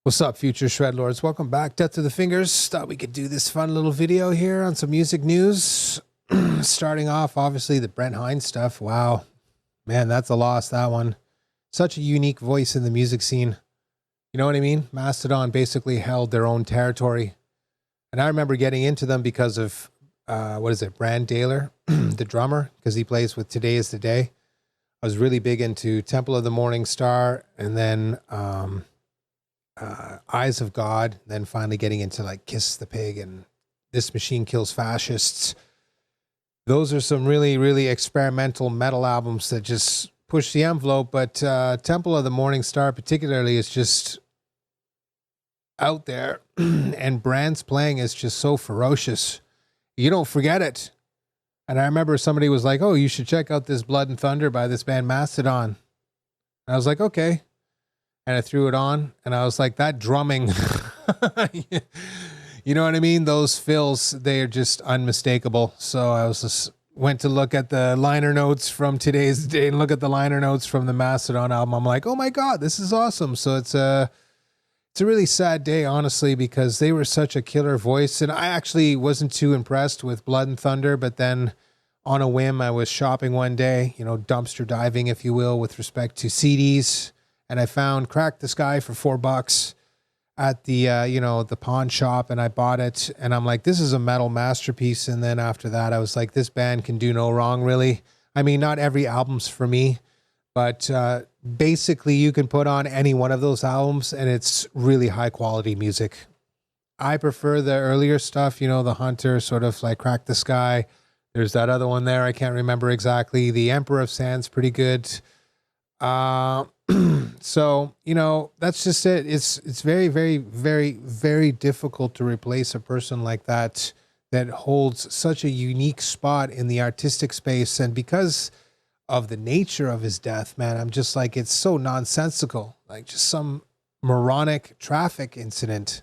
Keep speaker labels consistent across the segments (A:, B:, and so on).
A: What's up, future Shredlords? Welcome back. Death to the Fingers. Thought we could do this fun little video here on some music news. Starting off, obviously, the Brent Hinds stuff. Wow. Man, that's a loss, that one. Such a unique voice in the music scene. You know what I mean? Mastodon basically held their own territory. And I remember getting into them because of, Brand Daler, the drummer, because he plays with Today is the Day. I was really big into Temple of the Morning Star, and then Eyes of God, then finally getting into like Kiss the Pig and This Machine Kills Fascists. Those are some really, really experimental metal albums that just push the envelope, but Temple of the Morning Star particularly is just out there, and Brand's playing is just so ferocious. You don't forget it. And I remember somebody was like, oh, you should check out this Blood and Thunder by this band Mastodon. And I was like, okay. And I threw it on, and I was like, that drumming, you know what I mean? Those fills, they are just unmistakable. So I was just went to look at the liner notes from Today's Day and look at the liner notes from the Mastodon album. I'm like, oh my God, this is awesome. So it's a really sad day, honestly, because they were such a killer voice. And I actually wasn't too impressed with Blood and Thunder, but then on a whim, I was shopping one day, you know, dumpster diving, if you will, with respect to CDs. And I found Crack the Sky for $4 at the, the pawn shop, and I bought it. And I'm like, this is a metal masterpiece. And then after that, I was like, this band can do no wrong, really. I mean, not every album's for me, but basically you can put on any one of those albums and it's really high quality music. I prefer the earlier stuff, you know, the Hunter, sort of like Crack the Sky. There's that other one there, I can't remember exactly. The Emperor of Sand's pretty good. So, you know, that's just it. It's very, very, very, very difficult to replace a person like that holds such a unique spot in the artistic space. And because of the nature of his death, man, I'm just like, it's so nonsensical, like just some moronic traffic incident.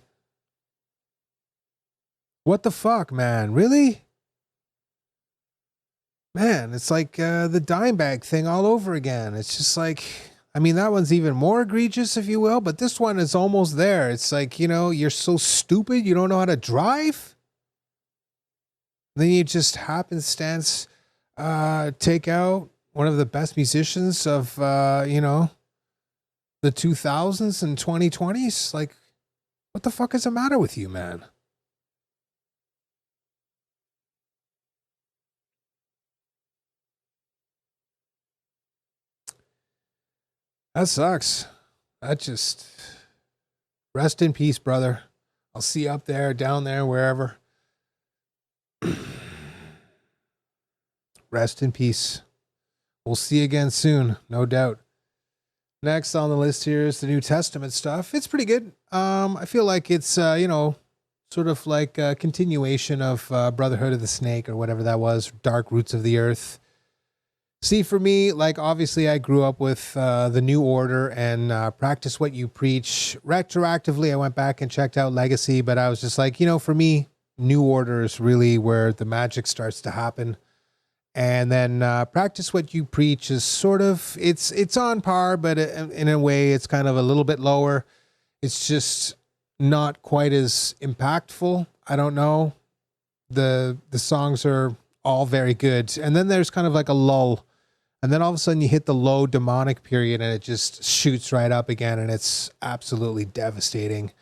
A: What the fuck, man? Really? Man, it's like the dime bag thing all over again. It's just like, I mean, that one's even more egregious, if you will, but this one is almost there. It's like, you know, you're so stupid, you don't know how to drive. Then you just happenstance take out one of the best musicians of, the 2000s and 2020s. Like, what the fuck is the matter with you, man? That sucks. That just, rest in peace, brother. I'll see you up there, down there, wherever. Rest in peace. We'll see you again soon, no doubt. Next on the list here is the New Testament stuff. It's pretty good. I feel like it's, sort of like a continuation of Brotherhood of the Snake or whatever that was, Dark Roots of the Earth. See, for me, like, obviously I grew up with the New Order and Practice What You Preach. Retroactively, I went back and checked out Legacy, but I was just like, you know, for me, New Order is really where the magic starts to happen. And then Practice What You Preach is sort of, it's on par, but in a way, it's kind of a little bit lower. It's just not quite as impactful. I don't know. The songs are all very good. And then there's kind of like a lull. And then all of a sudden you hit the low demonic period and it just shoots right up again, and it's absolutely devastating.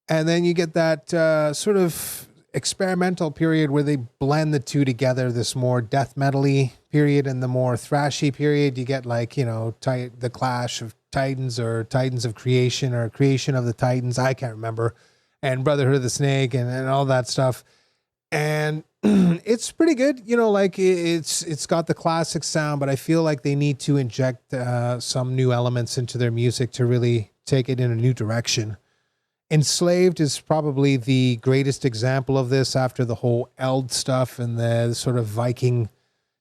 A: And then you get that sort of experimental period where they blend the two together, this more death metal-y period and the more thrashy period. You get like, you know, the Clash of Titans or Titans of Creation or Creation of the Titans, I can't remember, and Brotherhood of the Snake and all that stuff. And it's pretty good, you know, like it's got the classic sound, but I feel like they need to inject some new elements into their music to really take it in a new direction. Enslaved is probably the greatest example of this after the whole Eld stuff and the sort of Viking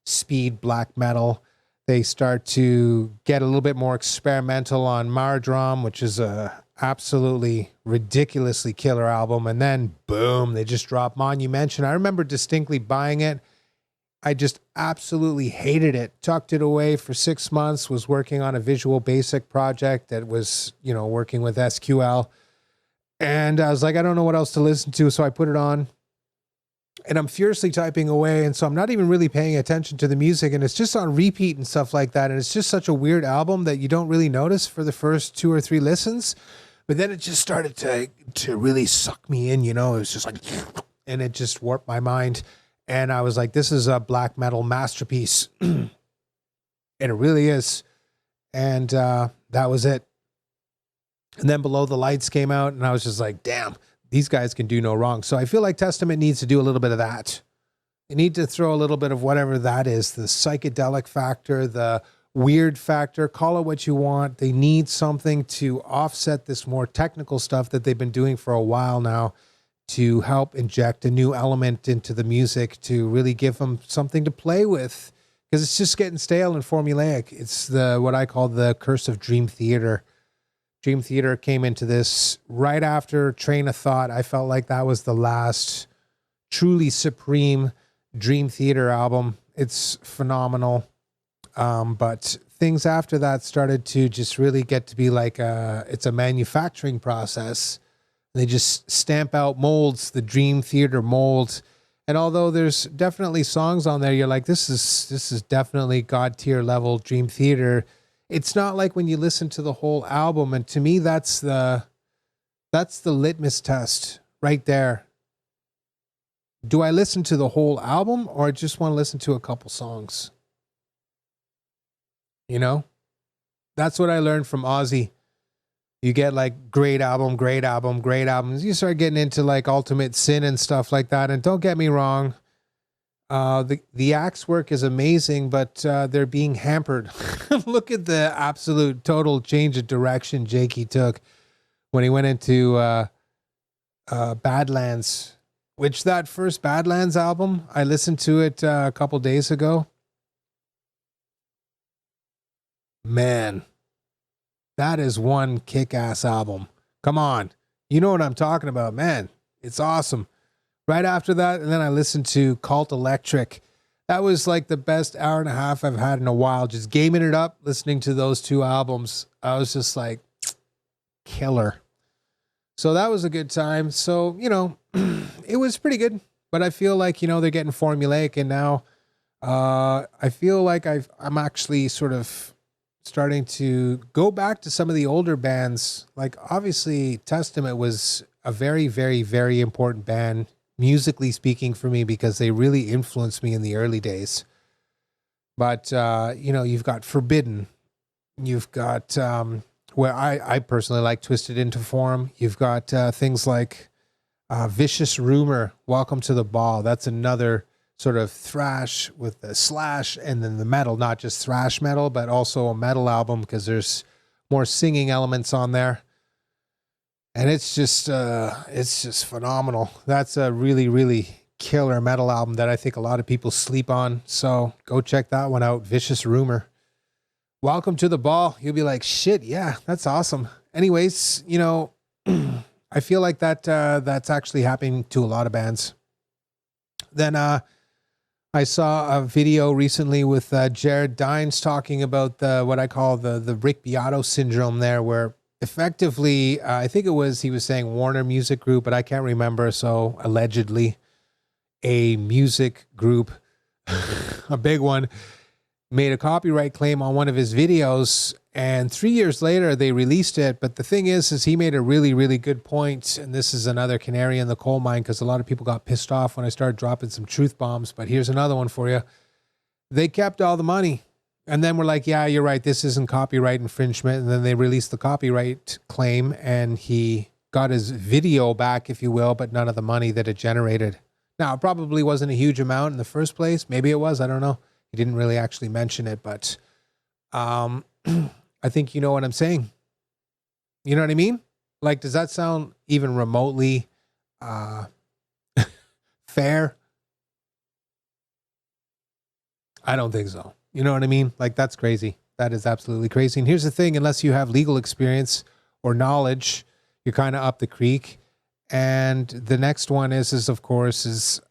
A: speed black metal. They start to get a little bit more experimental on Mardrum, which is a absolutely ridiculously killer album. And then boom, they just dropped Monumension. I remember distinctly buying it I just absolutely hated it. Tucked it away for 6 months, was working on a Visual Basic project that was, working with SQL. And I was like, I don't know what else to listen to. So I put it on and I'm furiously typing away. And so I'm not even really paying attention to the music, and it's just on repeat and stuff like that. And it's just such a weird album that you don't really notice for the first 2 or 3 listens. But then it just started to really suck me in, It was just like, and it just warped my mind. And I was like, this is a black metal masterpiece. And it really is. And that was it. And then Below the Lights came out, and I was just like, damn, these guys can do no wrong. So I feel like Testament needs to do a little bit of that. You need to throw a little bit of whatever that is, the psychedelic factor, the weird factor, call it what you want. They need something to offset this more technical stuff that they've been doing for a while now, to help inject a new element into the music, to really give them something to play with, because it's just getting stale and formulaic. It's what I call the curse of Dream Theater. Dream Theater came into this right after Train of Thought. I felt like that was the last truly supreme Dream Theater album. It's phenomenal. But things after that started to just really get to be like it's a manufacturing process. They just stamp out molds, the Dream Theater mold. And although there's definitely songs on there, you're like, this is definitely God tier level Dream Theater. It's not like when you listen to the whole album. And to me, that's the litmus test right there. Do I listen to the whole album, or I just want to listen to a couple songs? That's what I learned from Ozzy. You get like great album, great album, great albums. You start getting into like Ultimate Sin and stuff like that. And don't get me wrong, the axe work is amazing, but they're being hampered. Look at the absolute total change of direction Jakey took when he went into Badlands, which that first Badlands album, I listened to it a couple days ago. Man, that is one kick-ass album. Come on. You know what I'm talking about, man. It's awesome. Right after that, and then I listened to Cult Electric. That was like the best hour and a half I've had in a while. Just gaming it up, listening to those 2 albums. I was just like, killer. So that was a good time. So, it was pretty good. But I feel like, they're getting formulaic. And now I feel like I'm actually sort of starting to go back to some of the older bands. Like, obviously, Testament was a very, very, very important band, musically speaking, for me, because they really influenced me in the early days. But, you've got Forbidden. You've got, where I personally like Twisted Into Form. You've got things like Vicious Rumor, Welcome to the Ball. That's another sort of thrash with the slash and then the metal, not just thrash metal, but also a metal album, because there's more singing elements on there. And it's just phenomenal. That's a really, really killer metal album that I think a lot of people sleep on. So go check that one out. Vicious Rumor. Welcome to the Ball. You'll be like, shit, yeah, that's awesome. Anyways, I feel like that's actually happening to a lot of bands. Then I saw a video recently with Jared Dines talking about what I call the Rick Beato syndrome there, where effectively, I think he was saying Warner Music Group, but I can't remember. So allegedly a music group, a big one, made a copyright claim on one of his videos, and 3 years later they released it. But the thing is he made a really, really good point, and this is another canary in the coal mine, because a lot of people got pissed off when I started dropping some truth bombs. But here's another one for you. They kept all the money, and then we're like, yeah, you're right, this isn't copyright infringement. And then they released the copyright claim, and he got his video back, if you will, but none of the money that it generated. Now, it probably wasn't a huge amount in the first place. Maybe it was, I don't know. He didn't really actually mention it, but I think you know what I'm saying. You know what I mean? Like, does that sound even remotely fair? I don't think so. You know what I mean? Like, that's crazy. That is absolutely crazy. And here's the thing, unless you have legal experience or knowledge, you're kind of up the creek. And the next one is of course,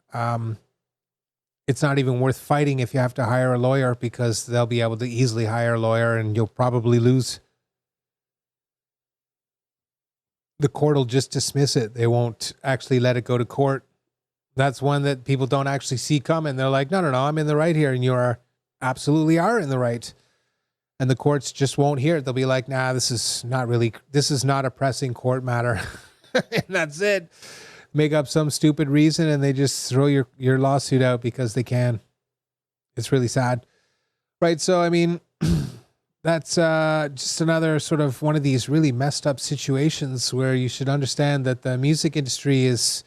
A: it's not even worth fighting if you have to hire a lawyer, because they'll be able to easily hire a lawyer and you'll probably lose. The court will just dismiss it. They won't actually let it go to court. That's one that people don't actually see coming. They're like, no, I'm in the right here. And you absolutely are in the right. And the courts just won't hear it. They'll be like, nah, this is not a pressing court matter. And that's it. Make up some stupid reason and they just throw your lawsuit out because they can. It's really sad. Right. So, I mean, that's just another sort of one of these really messed up situations where you should understand that the music industry is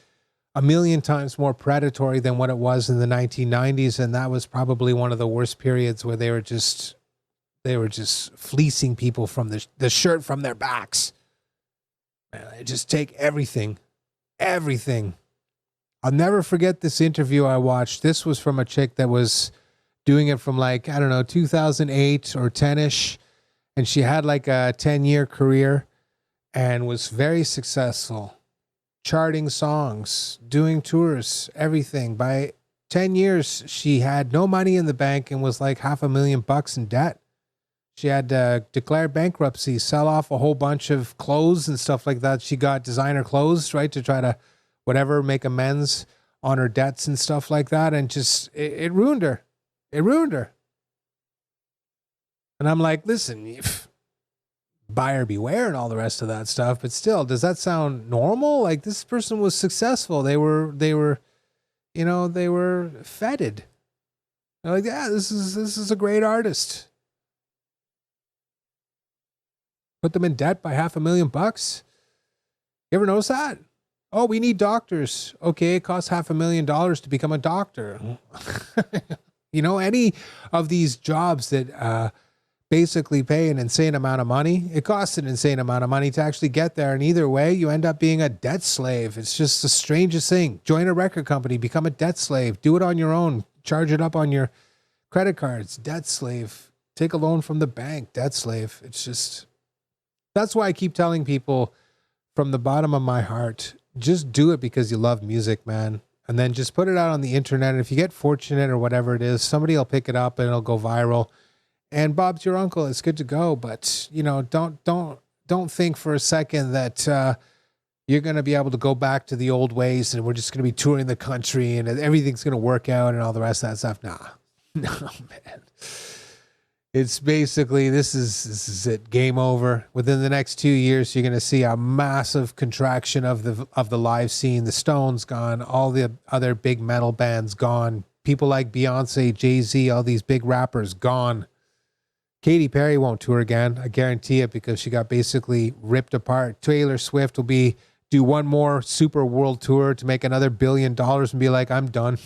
A: a million times more predatory than what it was in the 1990s. And that was probably one of the worst periods where they were just fleecing people from the shirt from their backs. Man, they just take everything. I'll never forget this interview I watched. This was from a chick that was doing it from 2008 or 10-ish. And she had like a 10-year career and was very successful, charting songs, doing tours, everything. By 10 years, she had no money in the bank and was like $500,000 in debt. She had to declare bankruptcy, sell off a whole bunch of clothes and stuff like that. She got designer clothes, right, to try to make amends on her debts and stuff like that. And just, it ruined her. It ruined her. And I'm like, listen, buyer beware and all the rest of that stuff. But still, does that sound normal? Like, this person was successful. They were feted. They're like, yeah, this is a great artist. Put them in debt by $500,000. You ever notice that? Oh, we need doctors. Okay, it costs $500,000 to become a doctor. Any of these jobs that basically pay an insane amount of money, it costs an insane amount of money to actually get there. And either way, you end up being a debt slave. It's just the strangest thing. Join a record company, become a debt slave. Do it on your own. Charge it up on your credit cards. Debt slave. Take a loan from the bank. Debt slave. It's just... That's why I keep telling people from the bottom of my heart, just do it because you love music, man. And then just put it out on the internet. And if you get fortunate or whatever it is, somebody will pick it up and it'll go viral. And Bob's your uncle. It's good to go. But, don't think for a second that you're going to be able to go back to the old ways and we're just going to be touring the country and everything's going to work out and all the rest of that stuff. Nah, no, man. It's basically, this is it. Game over. Within the next 2 years, you're going to see a massive contraction of the live scene. The Stones gone. All the other big metal bands gone. People like Beyonce, Jay-Z, all these big rappers gone. Katy Perry won't tour again. I guarantee it, because she got basically ripped apart. Taylor Swift will do one more super world tour to make another $1 billion and be like, I'm done.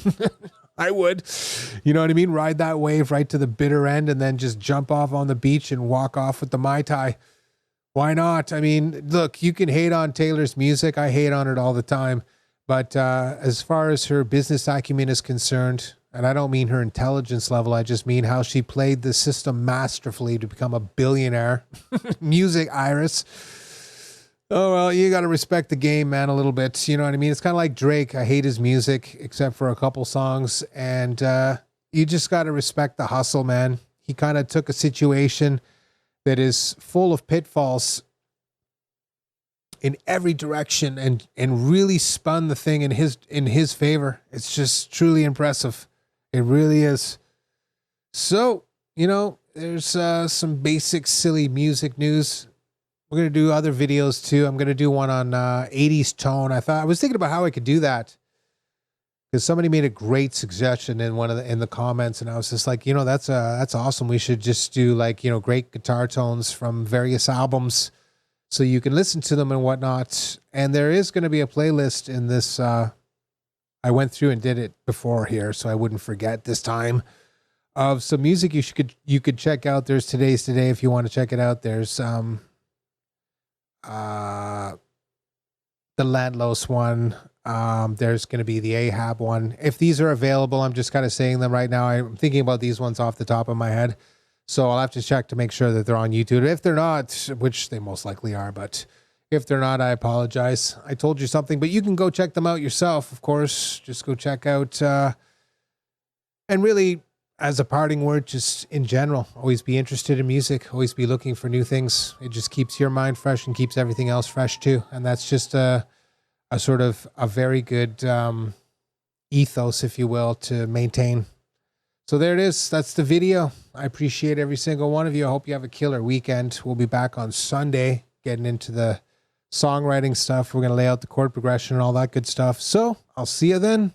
A: I would, you know what I mean? Ride that wave right to the bitter end and then just jump off on the beach and walk off with the Mai Tai. Why not? I mean, look, you can hate on Taylor's music. I hate on it all the time. But as far as her business acumen is concerned, and I don't mean her intelligence level, I just mean how she played the system masterfully to become a billionaire. Music, Iris. Oh, well, you got to respect the game, man, a little bit. You know what I mean? It's kind of like Drake. I hate his music, except for a couple songs. And you just got to respect the hustle, man. He kind of took a situation that is full of pitfalls in every direction and really spun the thing in his favor. It's just truly impressive. It really is. So, there's some basic silly music news. We're going to do other videos too. I'm going to do one on 80s tone. I was thinking about how I could do that, because somebody made a great suggestion in the comments, and I was just like, that's awesome. We should just do great guitar tones from various albums, so you can listen to them and whatnot. And there is going to be a playlist in this. I went through and did it before here, so I wouldn't forget this time, of some music you could check out. There's Today's Today if you want to check it out. There's the Lantlos one. There's going to be the Ahab one. If these are available, I'm just kind of saying them right now. I'm thinking about these ones off the top of my head, so I'll have to check to make sure that they're on YouTube. If they're not, which they most likely are, but if they're not, I apologize. I told you something, but you can go check them out yourself, of course. Just go check out And really, as a parting word, just in general, always be interested in music, always be looking for new things. It just keeps your mind fresh and keeps everything else fresh too. And that's just a sort of a very good ethos, if you will, to maintain. So there it is. That's the video. I appreciate every single one of you. I hope you have a killer weekend. We'll be back on Sunday getting into the songwriting stuff. We're going to lay out the chord progression and all that good stuff. So I'll see you then.